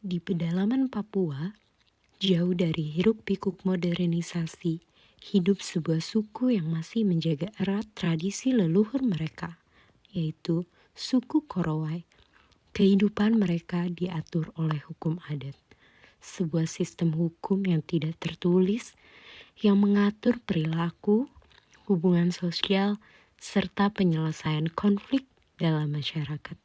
Di pedalaman Papua, jauh dari hiruk-pikuk modernisasi, hidup sebuah suku yang masih menjaga erat tradisi leluhur mereka, yaitu suku Korowai. Kehidupan mereka diatur oleh hukum adat, sebuah sistem hukum yang tidak tertulis yang mengatur perilaku, hubungan sosial, serta penyelesaian konflik dalam masyarakat.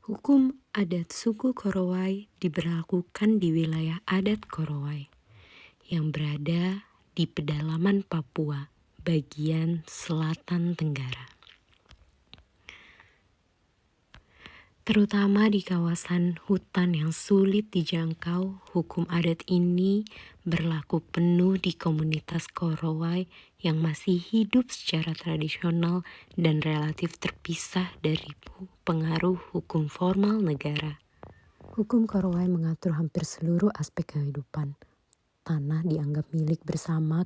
Hukum adat suku Korowai diberlakukan di wilayah adat Korowai yang berada di pedalaman Papua, bagian selatan Tenggara. Terutama di kawasan hutan yang sulit dijangkau, hukum adat ini berlaku penuh di komunitas Korowai yang masih hidup secara tradisional dan relatif terpisah dari pengaruh hukum formal negara. Hukum Korowai mengatur hampir seluruh aspek kehidupan. Tanah dianggap milik bersama.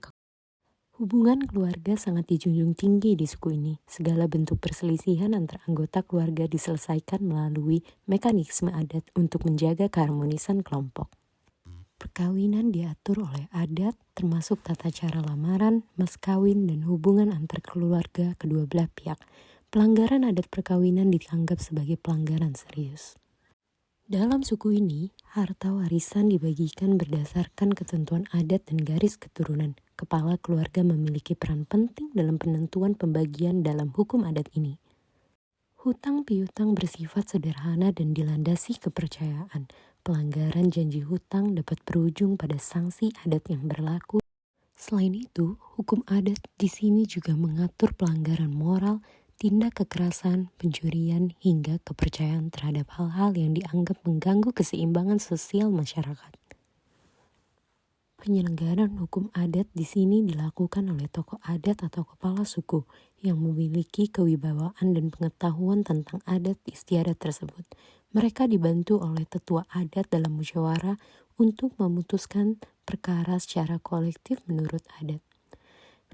Hubungan keluarga sangat dijunjung tinggi di suku ini. Segala bentuk perselisihan antara anggota keluarga diselesaikan melalui mekanisme adat untuk menjaga keharmonisan kelompok. Perkawinan diatur oleh adat, termasuk tata cara lamaran, mas kawin, dan hubungan antar keluarga kedua belah pihak. Pelanggaran adat perkawinan dianggap sebagai pelanggaran serius. Dalam suku ini, harta warisan dibagikan berdasarkan ketentuan adat dan garis keturunan. Kepala keluarga memiliki peran penting dalam penentuan pembagian dalam hukum adat ini. Hutang piutang bersifat sederhana dan dilandasi kepercayaan. Pelanggaran janji hutang dapat berujung pada sanksi adat yang berlaku. Selain itu, hukum adat di sini juga mengatur pelanggaran moral, tindak kekerasan, pencurian, hingga kepercayaan terhadap hal-hal yang dianggap mengganggu keseimbangan sosial masyarakat. Penyelenggaraan hukum adat di sini dilakukan oleh tokoh adat atau kepala suku yang memiliki kewibawaan dan pengetahuan tentang adat istiadat tersebut. Mereka dibantu oleh tetua adat dalam musyawarah untuk memutuskan perkara secara kolektif menurut adat.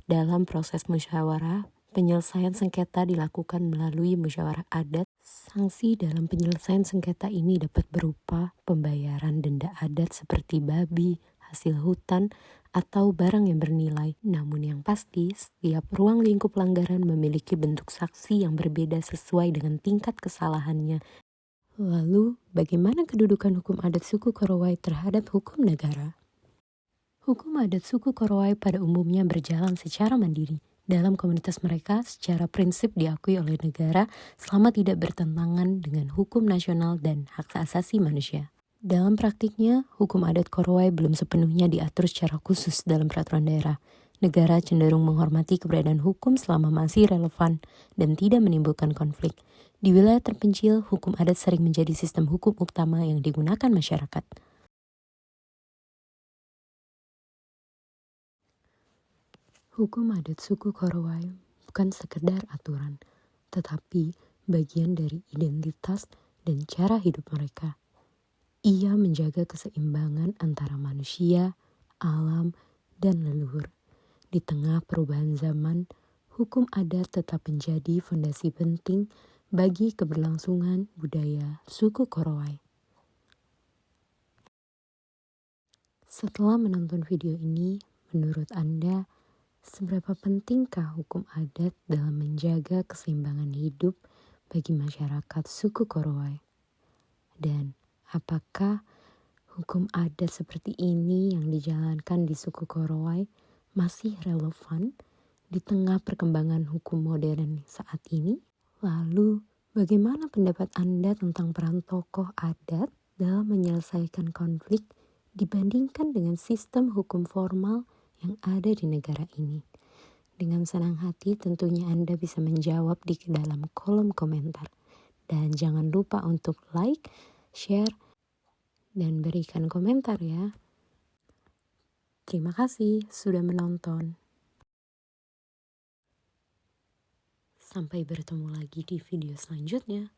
Dalam proses musyawarah, penyelesaian sengketa dilakukan melalui musyawarah adat. Sanksi dalam penyelesaian sengketa ini dapat berupa pembayaran denda adat seperti babi, hasil hutan, atau barang yang bernilai. Namun yang pasti, setiap ruang lingkup pelanggaran memiliki bentuk saksi yang berbeda sesuai dengan tingkat kesalahannya. Lalu, bagaimana kedudukan hukum adat suku Korowai terhadap hukum negara? Hukum adat suku Korowai pada umumnya berjalan secara mandiri. Dalam komunitas mereka, secara prinsip diakui oleh negara selama tidak bertentangan dengan hukum nasional dan hak asasi manusia. Dalam praktiknya, hukum adat Korowai belum sepenuhnya diatur secara khusus dalam peraturan daerah. Negara cenderung menghormati keberadaan hukum selama masih relevan dan tidak menimbulkan konflik. Di wilayah terpencil, hukum adat sering menjadi sistem hukum utama yang digunakan masyarakat. Hukum adat suku Korowai bukan sekedar aturan, tetapi bagian dari identitas dan cara hidup mereka. Ia menjaga keseimbangan antara manusia, alam, dan leluhur. Di tengah perubahan zaman, hukum adat tetap menjadi fondasi penting bagi keberlangsungan budaya suku Korowai. Setelah menonton video ini, menurut Anda, seberapa pentingkah hukum adat dalam menjaga keseimbangan hidup bagi masyarakat suku Korowai? Dan apakah hukum adat seperti ini yang dijalankan di suku Korowai masih relevan di tengah perkembangan hukum modern saat ini? Lalu, bagaimana pendapat Anda tentang peran tokoh adat dalam menyelesaikan konflik dibandingkan dengan sistem hukum formal yang ada di negara ini? Dengan senang hati tentunya Anda bisa menjawab di dalam kolom komentar. Dan jangan lupa untuk like, share, dan berikan komentar ya. Terima kasih sudah menonton. Sampai bertemu lagi di video selanjutnya.